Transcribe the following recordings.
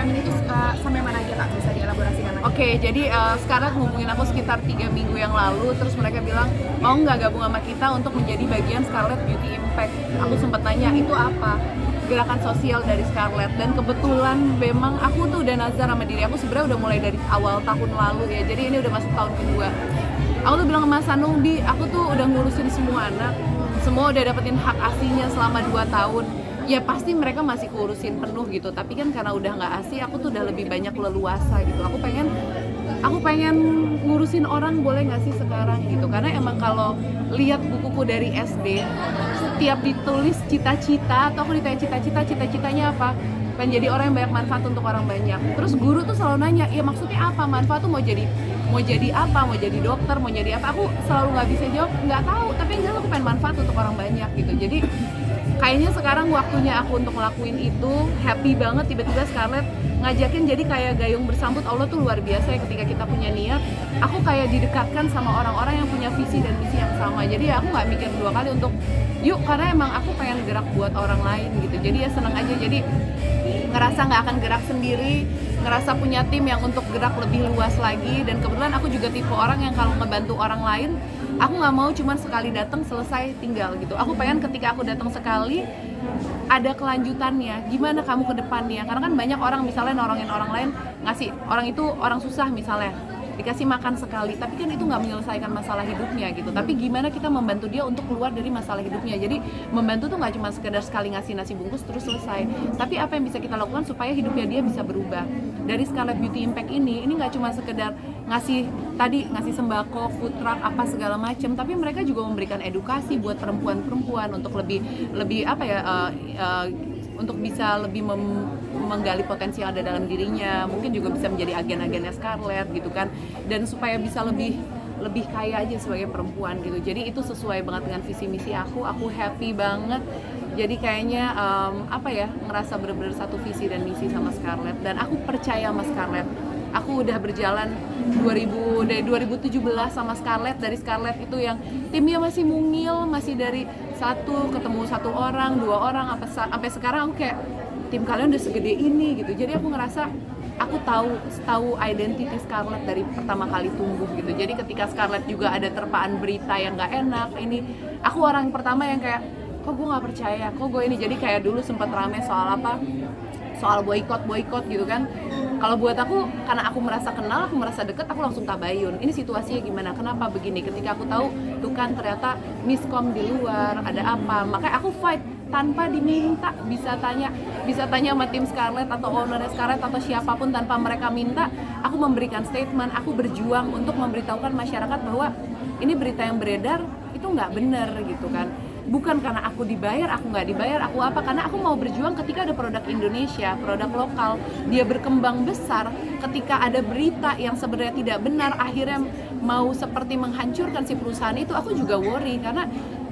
program ini tuh sampai mana aja Kak? Bisa dielaborasikan lagi? Oke, jadi sekarang ngubungin aku sekitar 3 minggu yang lalu, terus mereka bilang mau nggak gabung sama kita untuk menjadi bagian Scarlett Beauty Impact. Aku sempat tanya itu apa, gerakan sosial dari Scarlett, dan kebetulan memang aku tuh udah nazar sama diri aku sebenarnya udah mulai dari awal tahun lalu ya, jadi ini udah masuk tahun kedua. Aku tuh bilang sama Mas Hanung, Di, aku tuh udah ngurusin semua anak, semua udah dapetin hak aslinya selama 2 tahun. Ya pasti mereka masih kurusin penuh gitu, tapi kan karena udah nggak ASI, aku tuh udah lebih banyak leluasa gitu. Aku pengen ngurusin orang, boleh nggak sih sekarang gitu, karena emang kalau lihat bukuku dari SD, setiap ditulis cita-cita atau aku ditanya cita-citanya apa, pengen jadi orang yang banyak manfaat untuk orang banyak. Terus guru tuh selalu nanya, ya maksudnya apa manfaat tuh, mau jadi apa, mau jadi dokter, mau jadi apa, aku selalu nggak bisa jawab, nggak tahu, tapi enggak, aku pengen manfaat untuk orang banyak gitu. Jadi kayaknya sekarang waktunya aku untuk ngelakuin itu. Happy banget tiba-tiba Scarlett ngajakin, jadi kayak gayung bersambut. Allah tuh luar biasa ya, ketika kita punya niat, aku kayak didekatkan sama orang-orang yang punya visi dan misi yang sama. Jadi ya aku nggak mikir 2 kali untuk yuk, karena emang aku pengen gerak buat orang lain gitu. Jadi ya seneng aja, jadi ngerasa nggak akan gerak sendiri, ngerasa punya tim yang untuk gerak lebih luas lagi. Dan kebetulan aku juga tipe orang yang kalau ngebantu orang lain, aku nggak mau cuman sekali datang selesai tinggal gitu. Aku pengen ketika aku datang sekali ada kelanjutannya, gimana kamu ke depannya. Karena kan banyak orang misalnya nolongin orang lain, ngasih orang itu orang susah misalnya, dikasih makan sekali, tapi kan itu nggak menyelesaikan masalah hidupnya gitu. Tapi gimana kita membantu dia untuk keluar dari masalah hidupnya. Jadi membantu tuh nggak cuma sekedar sekali ngasih nasi bungkus terus selesai, tapi apa yang bisa kita lakukan supaya hidupnya dia bisa berubah. Dari Scarlett Beauty Impact ini nggak cuma sekedar ngasih sembako, food truck, apa segala macam, tapi mereka juga memberikan edukasi buat perempuan-perempuan untuk lebih apa ya, untuk bisa lebih menggali potensi yang ada dalam dirinya, mungkin juga bisa menjadi agen-agennya Scarlett gitu kan, dan supaya bisa lebih kaya aja sebagai perempuan gitu. Jadi itu sesuai banget dengan visi misi aku happy banget. Jadi kayaknya ngerasa benar-benar satu visi dan misi sama Scarlett, dan aku percaya sama Scarlett. Aku udah berjalan dari 2017 sama Scarlett. Dari Scarlett itu yang timnya masih mungil, masih dari 1 ketemu 1 orang, 2 orang, sampai sekarang aku kayak tim kalian udah segede ini gitu. Jadi aku ngerasa aku tahu identity Scarlett dari pertama kali tumbuh gitu. Jadi ketika Scarlett juga ada terpaan berita yang nggak enak, ini aku orang pertama yang kayak, kok gue nggak percaya, kok gue ini. Jadi kayak dulu sempat rame soal boykot gitu kan. Kalau buat aku, karena aku merasa kenal, aku merasa deket, aku langsung tabayun. Ini situasinya gimana, kenapa begini. Ketika aku tahu tuh kan ternyata miskom di luar, ada apa, makanya aku fight tanpa diminta. Bisa tanya sama tim Scarlett atau ownernya Scarlett atau siapapun, tanpa mereka minta, aku memberikan statement. Aku berjuang untuk memberitahukan masyarakat bahwa ini berita yang beredar itu nggak benar gitu kan. Bukan karena aku dibayar, aku nggak dibayar, aku apa, karena aku mau berjuang ketika ada produk Indonesia, produk lokal, dia berkembang besar. Ketika ada berita yang sebenarnya tidak benar, akhirnya mau seperti menghancurkan si perusahaan itu, aku juga worry. Karena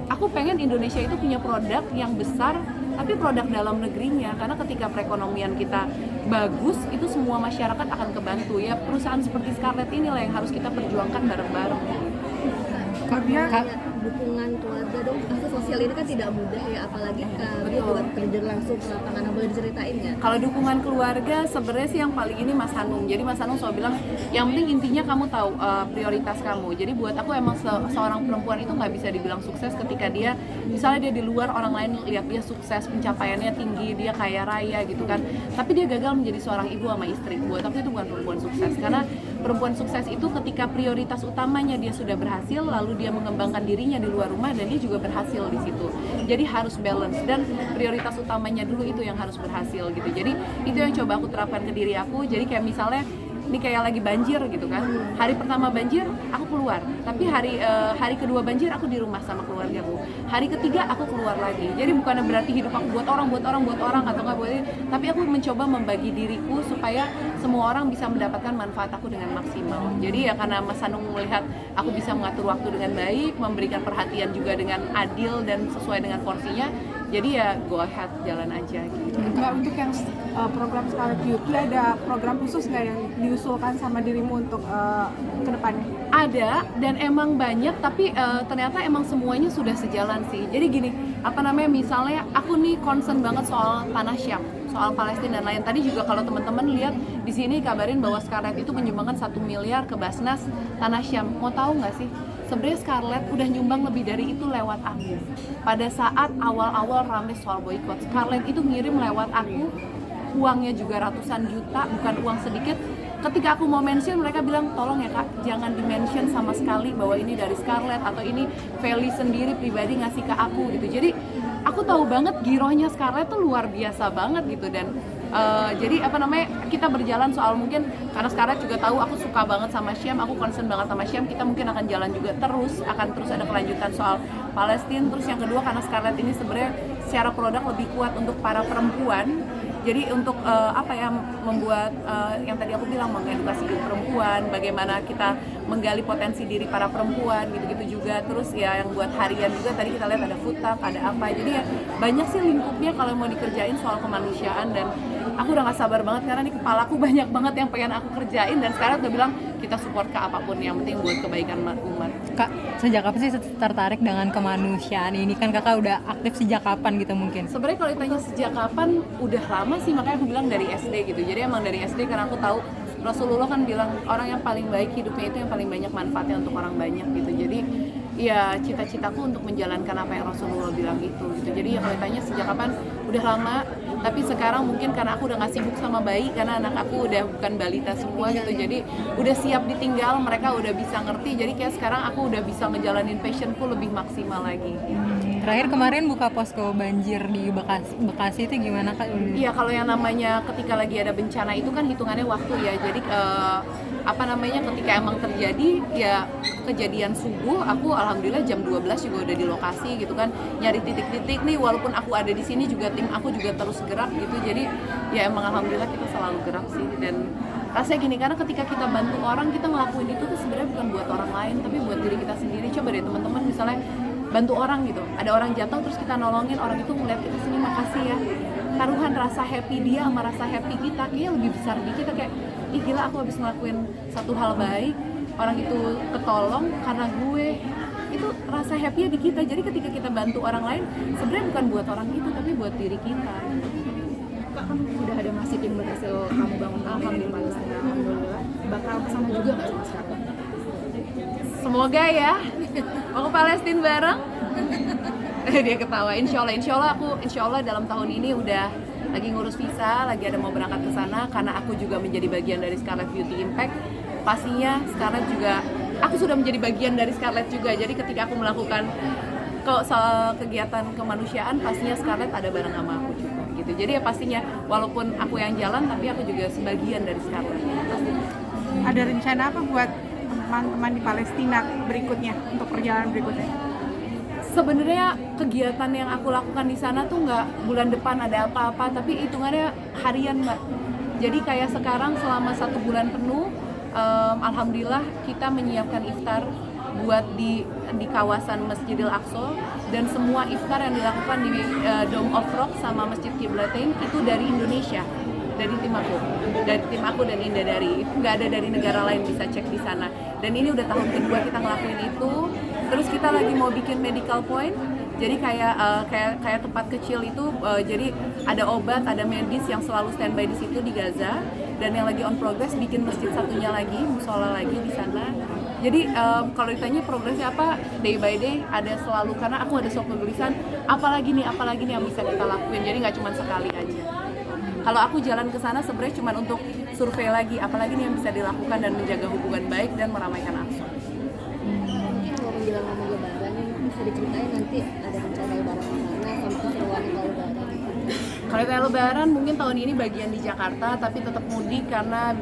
aku pengen Indonesia itu punya produk yang besar, tapi produk dalam negerinya. Karena ketika perekonomian kita bagus, itu semua masyarakat akan kebantu. Ya perusahaan seperti Scarlett inilah yang harus kita perjuangkan bareng-bareng. Dukungan keluarga dong, kasus sosial ini kan tidak mudah ya, apalagi dia buat terjun langsung ke lapangan. Boleh diceritain nggak? Kalau dukungan keluarga sebenarnya sih yang paling ini Mas Hanung. Jadi Mas Hanung selalu bilang yang penting intinya kamu tahu prioritas kamu. Jadi buat aku emang seorang perempuan itu nggak bisa dibilang sukses ketika dia misalnya dia di luar, orang lain lihat dia sukses, pencapaiannya tinggi, dia kaya raya gitu kan, tapi dia gagal menjadi seorang ibu sama istri. Buat aku itu bukan perempuan sukses, karena perempuan sukses itu ketika prioritas utamanya dia sudah berhasil, lalu dia mengembangkan dirinya di luar rumah dan dia juga berhasil di situ. Jadi harus balance, dan prioritas utamanya dulu itu yang harus berhasil gitu. Jadi itu yang coba aku terapkan ke diri aku. Jadi kayak misalnya ini kayak lagi banjir gitu kan, hari pertama banjir aku keluar, tapi hari kedua banjir aku di rumah sama keluargaku, hari ketiga aku keluar lagi. Jadi bukannya berarti hidup aku buat orang atau nggak buat ini, tapi aku mencoba membagi diriku supaya semua orang bisa mendapatkan manfaat aku dengan maksimal. Jadi ya karena Mas Hanung melihat aku bisa mengatur waktu dengan baik, memberikan perhatian juga dengan adil dan sesuai dengan porsinya, jadi ya go ahead, jalan aja gitu. Mbak, untuk yang program Scarlett Beauty, ada program khusus nggak yang diusulkan sama dirimu untuk ke depannya? Ada, dan emang banyak, tapi ternyata emang semuanya sudah sejalan sih. Jadi gini, misalnya aku nih concern banget soal tanah Syam. soal Palestina dan lain. Tadi juga kalau teman-teman lihat di sini kabarin bahwa Scarlett itu menyumbangkan 1 miliar ke Basnas Tanah Syam. Mau tahu nggak sih? Sebenarnya Scarlett udah nyumbang lebih dari itu lewat aku. Pada saat awal-awal rame soal boykot, Scarlett itu ngirim lewat aku, uangnya juga ratusan juta, bukan uang sedikit. Ketika aku mau mention, mereka bilang, tolong ya kak, jangan di-mention sama sekali bahwa ini dari Scarlett atau ini Feli sendiri pribadi ngasih ke aku gitu. Jadi aku tahu banget girohnya Scarlett tuh luar biasa banget gitu. Dan jadi kita berjalan soal mungkin karena Scarlett juga tahu aku suka banget sama Syam, aku concern banget sama Syam, kita mungkin akan jalan juga akan terus ada kelanjutan soal Palestina. Terus yang kedua karena Scarlett ini sebenarnya secara produk lebih kuat untuk para perempuan. Jadi untuk membuat yang tadi aku bilang mengedukasi perempuan, bagaimana kita menggali potensi diri para perempuan gitu-gitu juga. Terus ya yang buat harian juga tadi kita lihat ada food truck, ada apa. Jadi ya banyak sih lingkupnya kalau mau dikerjain soal kemanusiaan dan aku udah gak sabar banget karena di kepalaku banyak banget yang pengen aku kerjain dan sekarang udah bilang kita support ke apapun yang penting buat kebaikan umat. Kak, sejak kapan sih tertarik dengan kemanusiaan ini? Kan kakak udah aktif sejak kapan gitu mungkin? Sebenarnya kalau ditanya sejak kapan, udah lama sih, makanya aku bilang dari SD gitu. Jadi emang dari SD karena aku tahu Rasulullah kan bilang orang yang paling baik hidupnya itu yang paling banyak manfaatnya untuk orang banyak gitu. Jadi ya cita-citaku untuk menjalankan apa yang Rasulullah bilang gitu. Jadi ya kalau ditanya sejak kapan, udah lama. Tapi sekarang mungkin karena aku udah gak sibuk sama bayi, karena anak aku udah bukan balita semua gitu. Jadi udah siap ditinggal, mereka udah bisa ngerti. Jadi kayak sekarang aku udah bisa ngejalanin passionku lebih maksimal lagi. Terakhir kemarin buka posko banjir di Bekasi itu gimana kak? Iya, kalau yang namanya ketika lagi ada bencana itu kan hitungannya waktu ya. Jadi ketika emang terjadi ya kejadian subuh, aku alhamdulillah jam 12 juga udah di lokasi gitu kan, nyari titik-titik nih. Walaupun aku ada di sini juga tim aku juga terus gerak gitu. Jadi ya emang alhamdulillah kita selalu gerak sih. Dan rasanya gini, karena ketika kita bantu orang, kita ngelakuin itu tuh sebenarnya bukan buat orang lain tapi buat diri kita sendiri. Coba deh teman-teman misalnya bantu orang gitu, ada orang jatuh terus kita nolongin, orang itu ngeliat kita sini makasih ya, taruhan rasa happy dia sama rasa happy kita kayaknya lebih besar di kita. Kayak ih gila, aku habis ngelakuin satu hal baik, orang itu ketolong karena gue, itu rasa happy-nya di kita. Jadi ketika kita bantu orang lain sebenarnya bukan buat orang itu tapi buat diri kita. Kak, kan udah ada masjid yang berhasil kamu bangun di Palestina, alhamdulillah. Bakal kesana juga nggak sama sekarang? Semoga ya, mau ke Palestina bareng. Dia ketawa. Insya Allah dalam tahun ini udah lagi ngurus visa, lagi ada mau berangkat ke sana karena aku juga menjadi bagian dari Scarlett Beauty Impact. Pastinya Scarlett juga, aku sudah menjadi bagian dari Scarlett juga. Jadi ketika aku melakukan kegiatan kemanusiaan, pastinya Scarlett ada bareng sama aku juga gitu. Jadi ya pastinya walaupun aku yang jalan, tapi aku juga sebagian dari Scarlett. Ada rencana apa buat teman-teman di Palestina berikutnya, untuk perjalanan berikutnya? Sebenarnya kegiatan yang aku lakukan di sana tuh nggak bulan depan ada apa-apa, tapi hitungannya harian mbak. Jadi kayak sekarang selama 1 bulan penuh, alhamdulillah kita menyiapkan iftar buat di kawasan Masjidil Aqsa, dan semua iftar yang dilakukan di Dome of Rock sama Masjid Qiblatain itu dari Indonesia, dari tim aku dan Indah Dari. Itu nggak ada dari negara lain, bisa cek di sana. Dan ini udah tahun kedua kita ngelakuin itu. Terus kita lagi mau bikin medical point, jadi kayak tempat kecil itu, jadi ada obat, ada medis yang selalu standby di situ di Gaza, dan yang lagi on progress bikin masjid satunya lagi, musola lagi di sana. Jadi kalau ditanya progresnya apa, day by day ada selalu, karena aku ada sok kegelisahan, apalagi nih yang bisa kita lakuin. Jadi nggak cuma sekali aja. Kalau aku jalan ke sana sebenarnya cuma untuk survei lagi, apalagi nih yang bisa dilakukan dan menjaga hubungan baik dan meramaikan Aqsa. Kalau menjelang Lebaran nih, bisa diceritain nanti ada rencana Lebaran mana sama keseruan kalau Lebaran? Kalau kayak Lebaran mungkin tahun ini bagian di Jakarta, tapi tetap mudik karena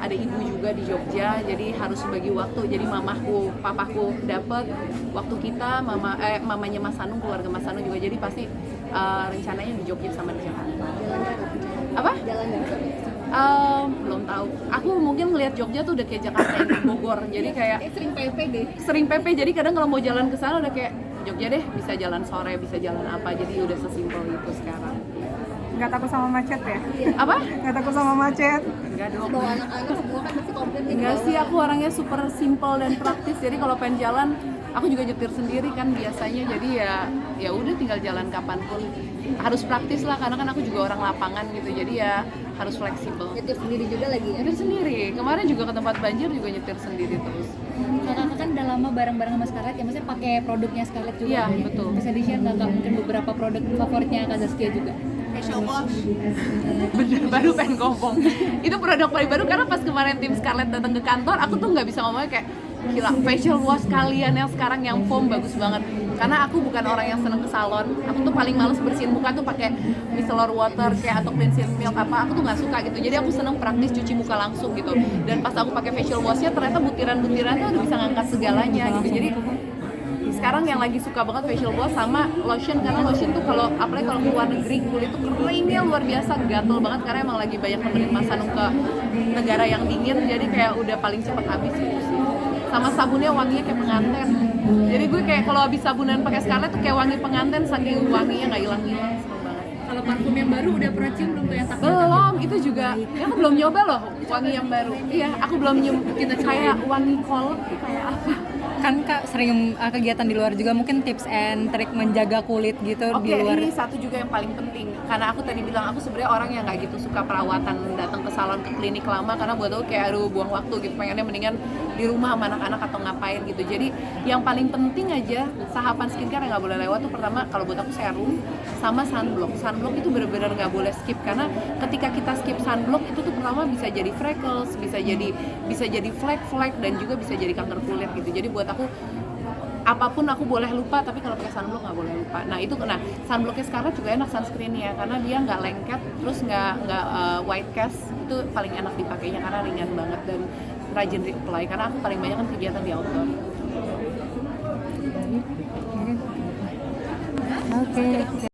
ada ibu juga di Jogja, jadi harus bagi waktu. Jadi papaku dapat waktu kita, mamanya Mas Hanung, keluarga Mas Hanung juga, jadi pasti rencananya di Jogja sama di Jakarta. Apa? Jalan Belum tahu. Aku mungkin ngelihat Jogja tuh udah kayak Jakarta yang Bogor, jadi kayak sering PP. Jadi kadang kalau mau jalan ke sana udah kayak Jogja deh, bisa jalan sore, bisa jalan apa, jadi udah sesimpel itu sekarang. Nggak takut sama macet ya? Apa? Nggak takut sama macet? Enggak dong. Bawa anak-anak semua kan pasti komplain nih. Enggak sih, aku orangnya super simple dan praktis. Jadi kalau pengen jalan, aku juga nyetir sendiri kan biasanya. Jadi ya udah tinggal jalan kapanpun. Harus praktis lah karena kan aku juga orang lapangan gitu. Jadi ya harus fleksibel. Nyetir sendiri juga lagi ya. Nyetir sendiri. Kemarin juga ke tempat banjir juga nyetir sendiri terus. Kakak kan udah lama bareng-bareng sama Scarlett ya, maksudnya pakai produknya Scarlett juga. Iya, kan ya? betul. Bisa di-share nggak Kak, mungkin beberapa produk favoritnya Kak Zaskia juga? Bener, baru pengen ngomong. Itu produk paling baru karena pas kemarin tim Scarlett datang ke kantor, aku tuh nggak bisa ngomongnya kayak gila, facial wash kalian yang sekarang yang foam bagus banget. Karena aku bukan orang yang seneng ke salon, aku tuh paling males bersihin muka tuh pakai micellar water kayak atau cleansing milk apa, aku tuh nggak suka gitu. Jadi aku seneng praktis cuci muka langsung gitu. Dan pas aku pakai facial washnya ternyata butiran-butirannya udah bisa ngangkat segalanya gitu. Jadi sekarang yang lagi suka banget facial wash sama lotion, karena lotion tuh kalau apalagi kalau ke luar negeri kulit tuh keringnya luar biasa, gatel banget karena emang lagi banyak nemenin Mas Hanung ke negara yang dingin, jadi kayak udah paling cepat habis gitu sih. Sama sabunnya wanginya kayak pengantin, jadi gue kayak kalau habis sabunan pakai Scarlett tuh kayak wangi pengantin, saking wanginya nggak hilang-hilang, seneng banget. Kalau parfum yang baru udah pernah cium belum tuh yang takut? Belum, itu juga ya aku belum nyoba loh wangi yang baru. Iya, aku belum nyoba. Kita kayak wangi kolak tuh kayak apa? Kan Kak sering kegiatan di luar juga, mungkin tips and trik menjaga kulit gitu di Oke, luar. ini satu juga yang paling penting. Karena aku tadi bilang aku sebenarnya orang yang nggak gitu suka perawatan, datang ke salon, ke klinik lama karena buat aku kayak aduh buang waktu gitu. Pengennya mendingan di rumah sama anak-anak atau ngapain gitu. Jadi yang paling penting aja tahapan skincare yang nggak boleh lewat tuh pertama kalau buat aku serum sama sunblock. Sunblock itu benar-benar nggak boleh skip karena ketika kita skip sunblock itu tuh pertama bisa jadi freckles, bisa jadi flek-flek dan juga bisa jadi kanker kulit gitu. Jadi buat aku apapun aku boleh lupa, tapi kalau pakai sunblock nggak boleh lupa. Nah itu, sunblocknya Scarlett juga enak sunscreennya karena dia nggak lengket, terus nggak white cast, itu paling enak dipakainya karena ringan banget dan rajin reapply karena aku paling banyak kan kegiatan di outdoor. Oke.